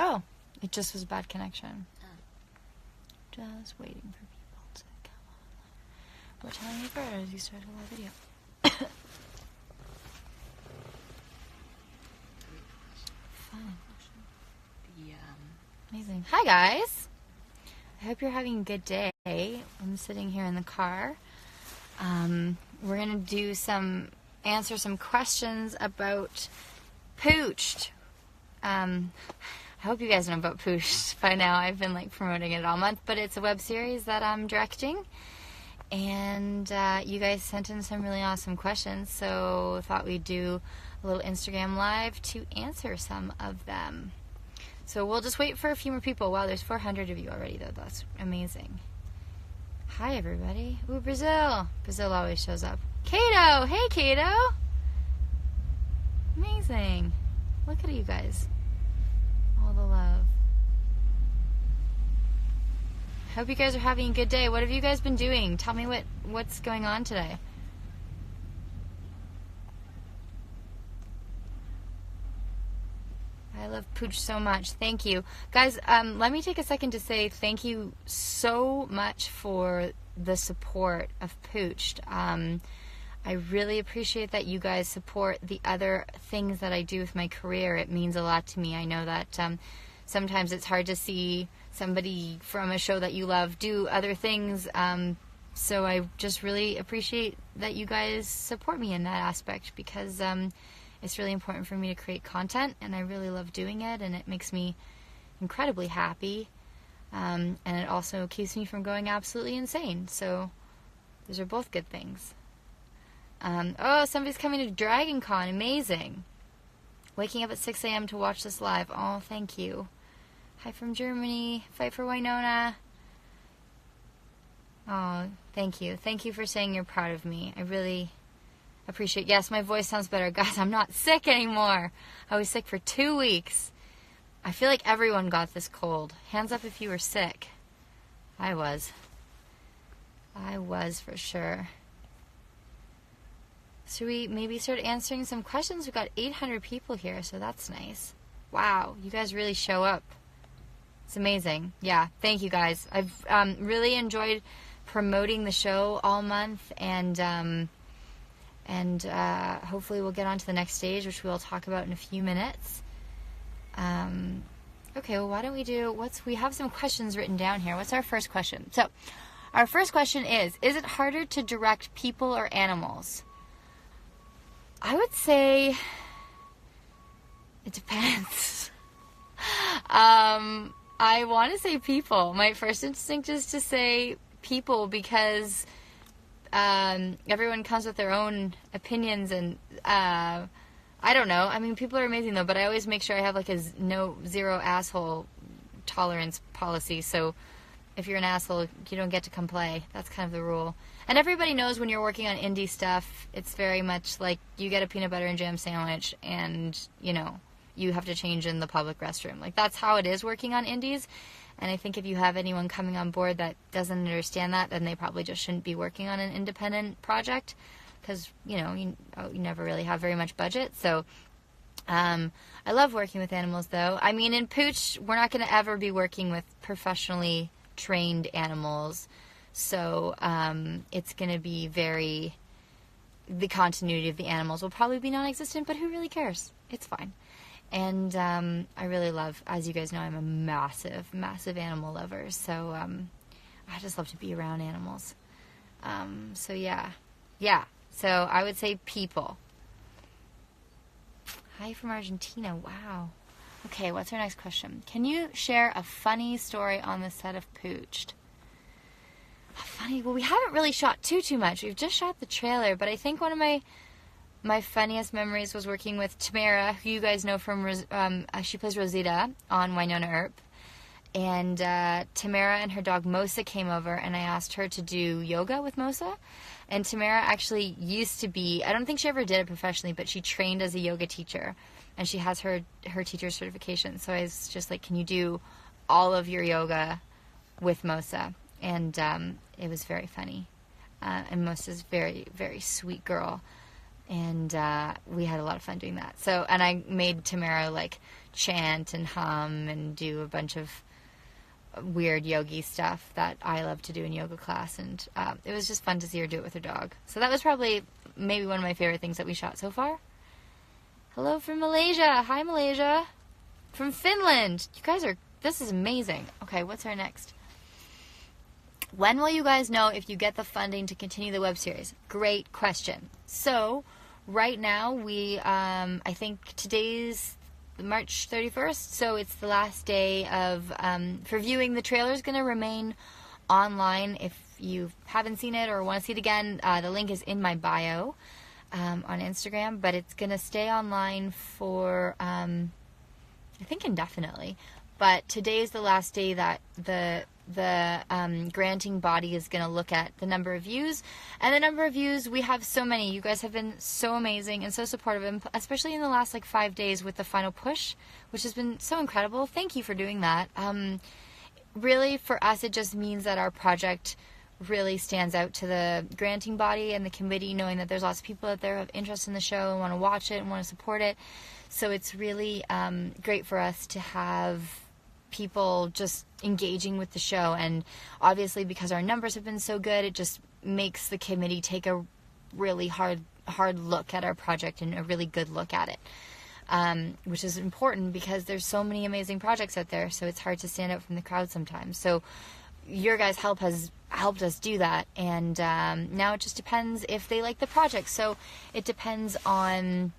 Oh, it just was a bad connection. Just waiting for people to come on. We're telling you first, you started a live video. Fun. Amazing. Hi, guys. I hope you're having a good day. I'm sitting here in the car. We're going to answer some questions about Pooched. I hope you guys know about Pooched by now. I've been promoting it all month, but it's a web series that I'm directing, and you guys sent in some really awesome questions, so I thought we'd do a little Instagram live to answer some of them. So we'll just wait for a few more people. Wow, there's 400 of you already, though. That's amazing. Hi, everybody. Ooh, Brazil. Brazil always shows up. Kato. Hey, Kato. Amazing. Look at you guys. All the love. Hope you guys are having a good day. What have you guys been doing? Tell me what's going on today. I love Pooch so much. Thank you. Guys, let me take a second to say thank you so much for the support of Pooched. I really appreciate that you guys support the other things that I do with my career. It means a lot to me. I know that sometimes it's hard to see somebody from a show that you love do other things. So I just really appreciate that you guys support me in that aspect, because it's really important for me to create content, and I really love doing it, and it makes me incredibly happy. And it also keeps me from going absolutely insane. So those are both good things. Oh, somebody's coming to Dragon Con. Amazing. Waking up at 6 a.m. to watch this live. Oh, thank you. Hi from Germany. Fight for Winona. Oh, thank you. Thank you for saying you're proud of me. I really appreciate it. Yes, my voice sounds better. Guys, I'm not sick anymore. I was sick for 2 weeks. I feel like everyone got this cold. Hands up if you were sick. I was. I was for sure. Should we maybe start answering some questions? We've got 800 people here, so that's nice. Wow, you guys really show up. It's amazing. Yeah, thank you guys. I've really enjoyed promoting the show all month, and hopefully we'll get on to the next stage, which we'll talk about in a few minutes. Okay, well, why don't we have some questions written down here. What's our first question? So, our first question is it harder to direct people or animals? I would say it depends. I want to say people. My first instinct is to say people, because everyone comes with their own opinions, and I don't know. I mean, people are amazing though, but I always make sure I have zero asshole tolerance policy. So if you're an asshole, you don't get to come play. That's kind of the rule. And everybody knows when you're working on indie stuff, it's very much like you get a peanut butter and jam sandwich, and you have to change in the public restroom. That's how it is working on indies. And I think if you have anyone coming on board that doesn't understand that, then they probably just shouldn't be working on an independent project, because, you never really have very much budget. So I love working with animals, though. I mean, in Pooch, we're not going to ever be working with professionally trained animals. So it's going to be the continuity of the animals will probably be non-existent, but who really cares? It's fine. And I really love, as you guys know, I'm a massive, massive animal lover. So I just love to be around animals. So yeah. So I would say people. Hi from Argentina. Wow. Okay, what's our next question? Can you share a funny story on the set of Pooched? Funny? Well, we haven't really shot too much. We've just shot the trailer, but I think one of my funniest memories was working with Tamara, who you guys know from, she plays Rosita on Winona Earp. And Tamara and her dog Mosa came over, and I asked her to do yoga with Mosa. And Tamara actually used to be, I don't think she ever did it professionally, but she trained as a yoga teacher. And she has her teacher's certification. So I was just like, can you do all of your yoga with Mosa? And it was very funny. And Mosa's very, very sweet girl. And we had a lot of fun doing that. So, and I made Tamara like chant and hum and do a bunch of weird yogi stuff that I love to do in yoga class, and it was just fun to see her do it with her dog. So that was probably maybe one of my favorite things that we shot so far. Hello from Malaysia. Hi, Malaysia. From Finland. You guys are, this is amazing. Okay, what's our next? When will you guys know if you get the funding to continue the web series? Great question. So right now we, I think today's March 31st, so it's the last day of, for viewing. The trailer is going to remain online. If you haven't seen it or want to see it again, the link is in my bio on Instagram, but it's going to stay online for, I think indefinitely. But today is the last day that the granting body is going to look at the number of views. And the number of views, we have so many. You guys have been so amazing and so supportive, and especially in the last 5 days with the final push, which has been so incredible. Thank you for doing that. Really, for us, it just means that our project really stands out to the granting body and the committee, knowing that there's lots of people out there who have interest in the show and want to watch it and want to support it. So it's really great for us to have people just engaging with the show, and obviously because our numbers have been so good, it just makes the committee take a really hard look at our project and a really good look at it, which is important because there's so many amazing projects out there, so it's hard to stand out from the crowd sometimes. So your guys' help has helped us do that, and now it just depends if they like the project. So it depends on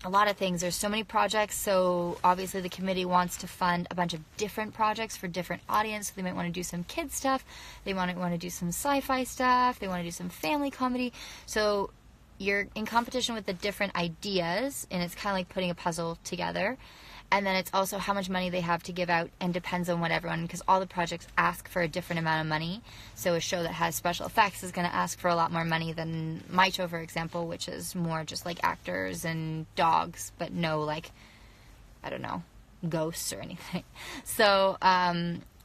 a lot of things. There's so many projects, so obviously the committee wants to fund a bunch of different projects for different audience. So they might want to do some kids stuff, they want to do some sci-fi stuff, they want to do some family comedy. So you're in competition with the different ideas, and it's kind of like putting a puzzle together. And then it's also how much money they have to give out, and depends on what everyone, because all the projects ask for a different amount of money. So a show that has special effects is going to ask for a lot more money than my show, for example, which is more just like actors and dogs, but no I don't know, ghosts or anything. So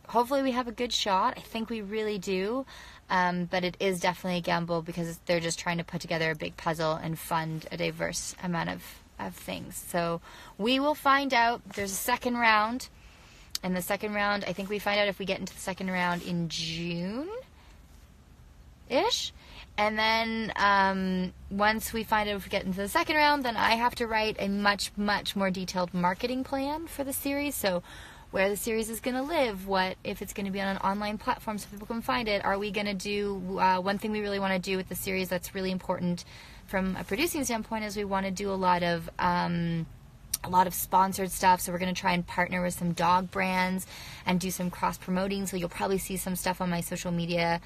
hopefully we have a good shot. I think we really do. But it is definitely a gamble because they're just trying to put together a big puzzle and fund a diverse amount of things. So we will find out. There's a second round, and the second round, I think we find out if we get into the second round in June-ish, and then once we find out if we get into the second round, then I have to write a much more detailed marketing plan for the series. So where the series is going to live, what if it's going to be on an online platform so people can find it, are we going to do one thing we really want to do with the series that's really important from a producing standpoint is we want to do a lot of sponsored stuff. So we're going to try and partner with some dog brands and do some cross promoting. So you'll probably see some stuff on my social media,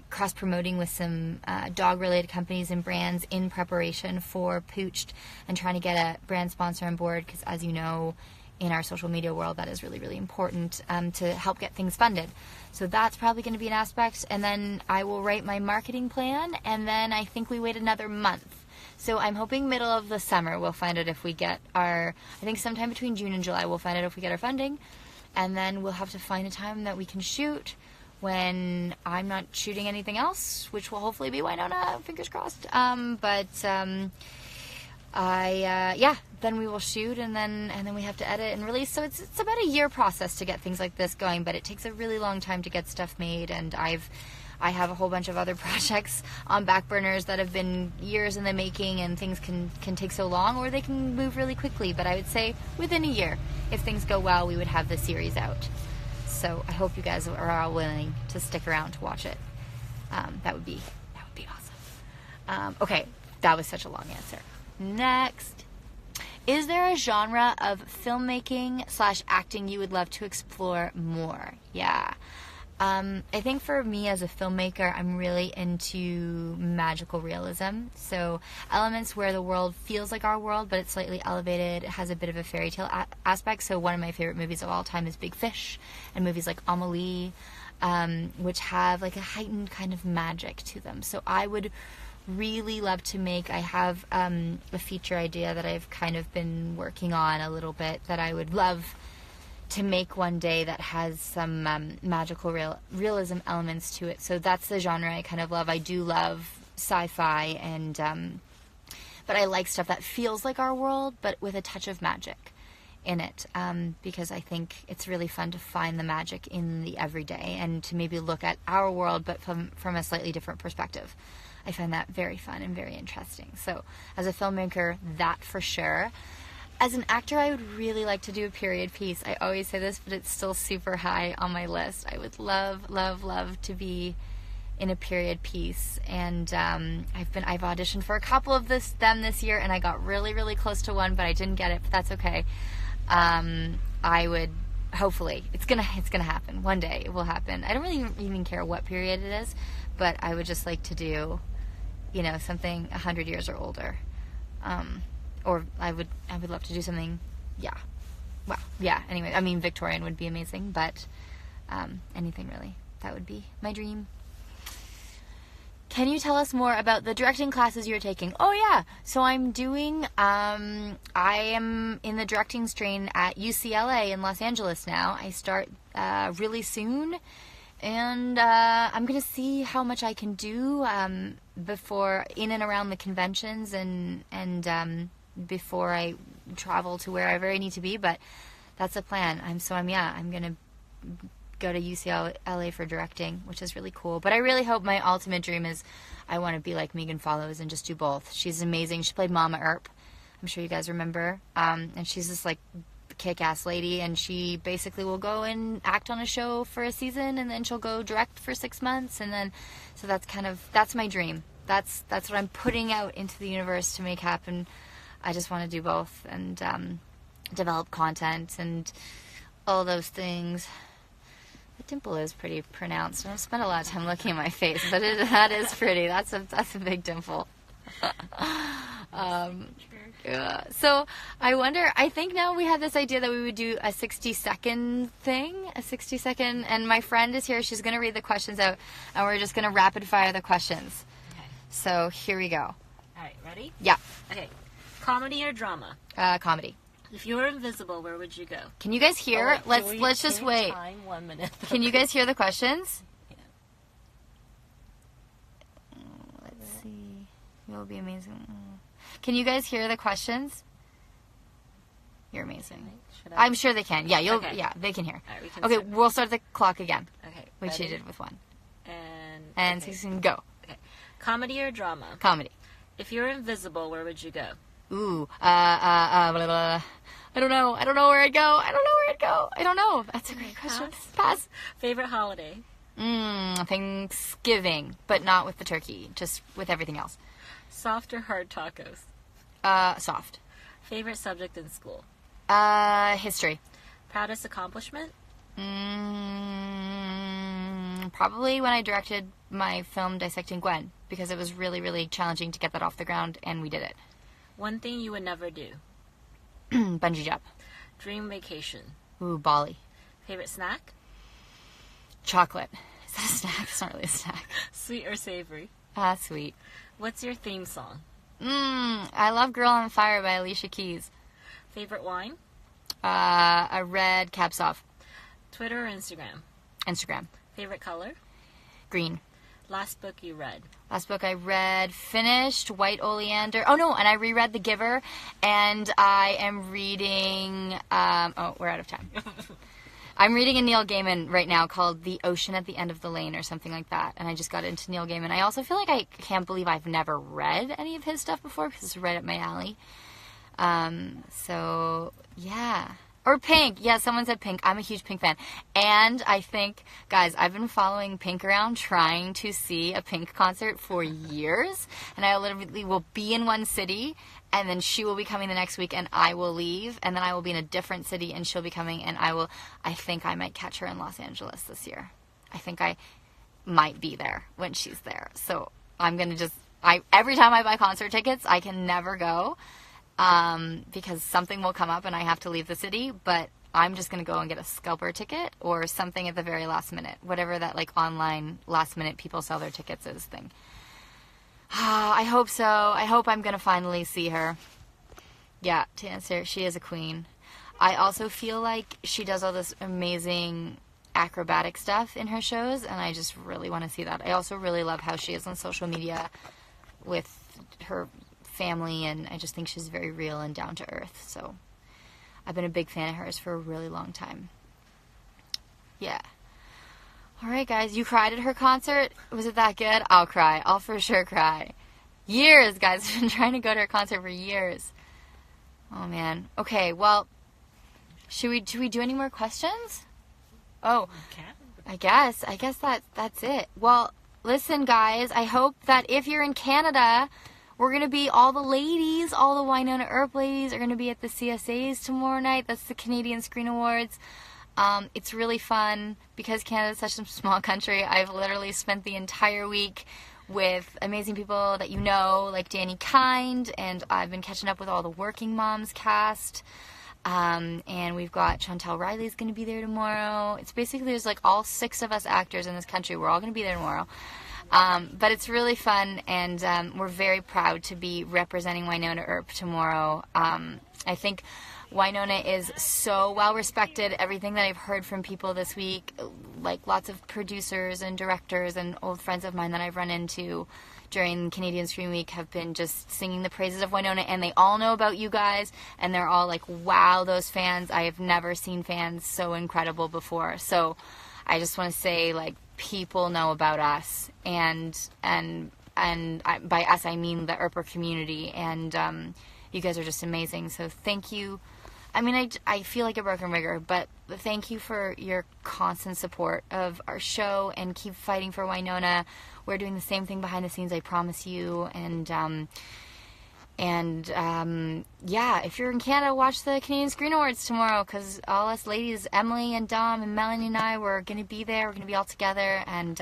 cross promoting with some dog related companies and brands in preparation for Pooched, and trying to get a brand sponsor on board, because as you know, in our social media world, that is really, really important to help get things funded. So that's probably going to be an aspect. And then I will write my marketing plan, and then I think we wait another month. So I'm hoping middle of the summer we'll find out if we get I think sometime between June and July we'll find out if we get our funding. And then we'll have to find a time that we can shoot when I'm not shooting anything else, which will hopefully be Winona, fingers crossed. Then we will shoot, and then we have to edit and release. So it's about a year process to get things like this going, but it takes a really long time to get stuff made, and I have a whole bunch of other projects on back burners that have been years in the making, and things can take so long, or they can move really quickly. But I would say within a year, if things go well, we would have the series out. So I hope you guys are all willing to stick around to watch it. That would be awesome. Okay, that was such a long answer. Next. Is there a genre of filmmaking/acting you would love to explore more? Yeah. I think for me as a filmmaker, I'm really into magical realism. So elements where the world feels like our world, but it's slightly elevated. It has a bit of a fairy tale aspect. So one of my favorite movies of all time is Big Fish, and movies like Amelie, which have like a heightened kind of magic to them. So I would really love to make, I have a feature idea that I've kind of been working on a little bit that I would love to make one day that has some magical realism elements to it. So that's the genre I kind of love. I do love sci-fi and But I like stuff that feels like our world, but with a touch of magic in it, because I think it's really fun to find the magic in the everyday and to maybe look at our world, but from a slightly different perspective. I find that very fun and very interesting. So as a filmmaker, that for sure. As an actor, I would really like to do a period piece. I always say this, but it's still super high on my list. I would love, love, love to be in a period piece. And I've auditioned for a couple of them this year, and I got really, really close to one, but I didn't get it. But that's okay. I would, hopefully, it's gonna happen. One day it will happen. I don't really even care what period it is, but I would just like to do, something 100 years or older. Or I would love to do something, anyway, I mean, Victorian would be amazing, but anything really. That would be my dream. Can you tell us more about the directing classes you're taking? Oh, yeah. So I'm doing, I am in the directing strain at UCLA in Los Angeles now. I start really soon, and I'm going to see how much I can do before, in and around the conventions and before I travel to wherever I need to be, but that's a plan. I'm going to go to UCLA for directing, which is really cool. But I really hope, my ultimate dream is I want to be like Megan Follows and just do both. She's amazing. She played Mama Earp. I'm sure you guys remember. And she's this like kick-ass lady, and she basically will go and act on a show for a season, and then she'll go direct for 6 months, and then so that's my dream. That's what I'm putting out into the universe to make happen. I just want to do both and develop content and all those things. The dimple is pretty pronounced. I don't spend a lot of time looking at my face, but that is pretty. That's a big dimple. Yeah. So I wonder, I think now we have this idea that we would do a 60-second thing, and my friend is here. She's going to read the questions out, and we're just going to rapid fire the questions. Okay. So here we go. All right, ready? Yeah. Okay. Comedy or drama? Comedy. If you were invisible, where would you go? Can you guys hear? Let's just wait. Time 1 minute. Can you guys hear the questions? Yeah. Let's see. It will be amazing. Can you guys hear the questions? You're amazing. I'm sure they can. Yeah, Okay. Yeah, they can hear. All right, we can Okay, start. we'll start the clock again. Okay. Which ready? you did with one. And Okay. 16, go. Okay. Comedy or drama? Comedy. If you were invisible, where would you go? Ooh. Blah, blah, blah. I don't know. I don't know where I'd go. I don't know. That's a great question. Pass. Favorite holiday? Thanksgiving, but not with the turkey, just with everything else. Soft or hard tacos? Soft. Favorite subject in school? History. Proudest accomplishment? Probably when I directed my film Dissecting Gwen, because it was really, really challenging to get that off the ground, and we did it. One thing you would never do? Bungee jump. Dream vacation? Ooh, Bali. Favorite snack? Chocolate. Is that a snack? It's not really a snack. Sweet or savory? Sweet. What's your theme song? I love Girl on Fire by Alicia Keys. Favorite wine? A red Cab Sauv. Twitter or Instagram? Instagram. Favorite color? Green. Last book you read? Last book I read, finished, White Oleander. Oh, no, and I reread The Giver, and I am reading, we're out of time. I'm reading a Neil Gaiman right now called The Ocean at the End of the Lane or something like that, and I just got into Neil Gaiman. I also feel like I can't believe I've never read any of his stuff before, because it's right up my alley. So, yeah. Or Pink. Yeah, someone said Pink. I'm a huge Pink fan. And I think, guys, I've been following Pink around trying to see a Pink concert for years. And I literally will be in one city, and then she will be coming the next week, and I will leave. And then I will be in a different city, and she'll be coming, and I think I might catch her in Los Angeles this year. I think I might be there when she's there. So I'm going to every time I buy concert tickets, I can never go. Because something will come up and I have to leave the city, but I'm just going to go and get a scalper ticket or something at the very last minute, whatever that like online last minute people sell their tickets is thing. I hope so. I hope I'm going to finally see her. Yeah, to answer, she is a queen. I also feel like she does all this amazing acrobatic stuff in her shows, and I just really want to see that. I also really love how she is on social media with her family, and I just think she's very real and down to earth. So I've been a big fan of hers for a really long time. Yeah. Alright guys, you cried at her concert? Was it that good? I'll cry. I'll for sure cry. Years, guys. I've been trying to go to her concert for years. Oh man. Okay, well, should we do any more questions? Oh, I guess that's it. Well, listen guys, I hope that if you're in Canada, we're going to be, all the ladies, all the Wynonna Earp ladies are going to be at the CSAs tomorrow night. That's the Canadian Screen Awards. It's really fun because Canada's such a small country. I've literally spent the entire week with amazing people that you know, like Danny Kind, and I've been catching up with all the Working Moms cast. And we've got Chantel Riley's going to be there tomorrow. It's basically, there's like all 6 of us actors in this country. We're all going to be there tomorrow. But it's really fun, and we're very proud to be representing Wynonna Earp tomorrow. I think Wynonna is so well respected. Everything that I've heard from people this week, like lots of producers and directors and old friends of mine that I've run into during Canadian Screen Week, have been just singing the praises of Wynonna, and they all know about you guys, and they're all like, wow, those fans, I have never seen fans so incredible before. So I just want to say, like, people know about us, and by us I mean the Earper community, and you guys are just amazing. So thank you. I mean, I feel like a broken rigger, but thank you for your constant support of our show, and keep fighting for Wynonna. We're doing the same thing behind the scenes, I promise you. And yeah, if you're in Canada, watch the Canadian Screen Awards tomorrow, because all us ladies, Emily and Dom and Melanie and I, we're going to be there. We're going to be all together, and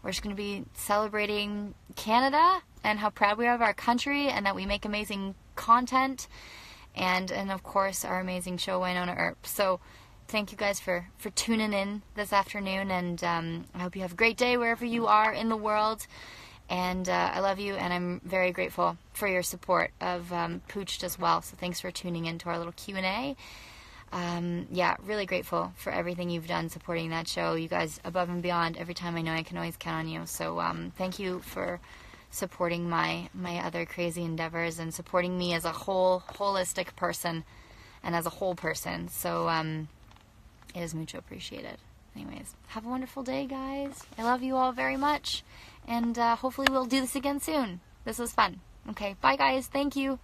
we're just going to be celebrating Canada and how proud we are of our country, and that we make amazing content, and of course our amazing show, Wynonna Earp. So thank you guys for tuning in this afternoon, and I hope you have a great day wherever you are in the world, and I love you, and I'm very grateful for your support of Pooched as well. So thanks for tuning in to our little Q&A. Yeah, really grateful for everything you've done supporting that show. You guys, above and beyond, every time I know I can always count on you. So thank you for supporting my other crazy endeavors, and supporting me as a holistic person, and as a whole person. So it is mucho appreciated. Anyways, have a wonderful day, guys. I love you all very much, and hopefully we'll do this again soon. This was fun. Okay, bye guys. Thank you.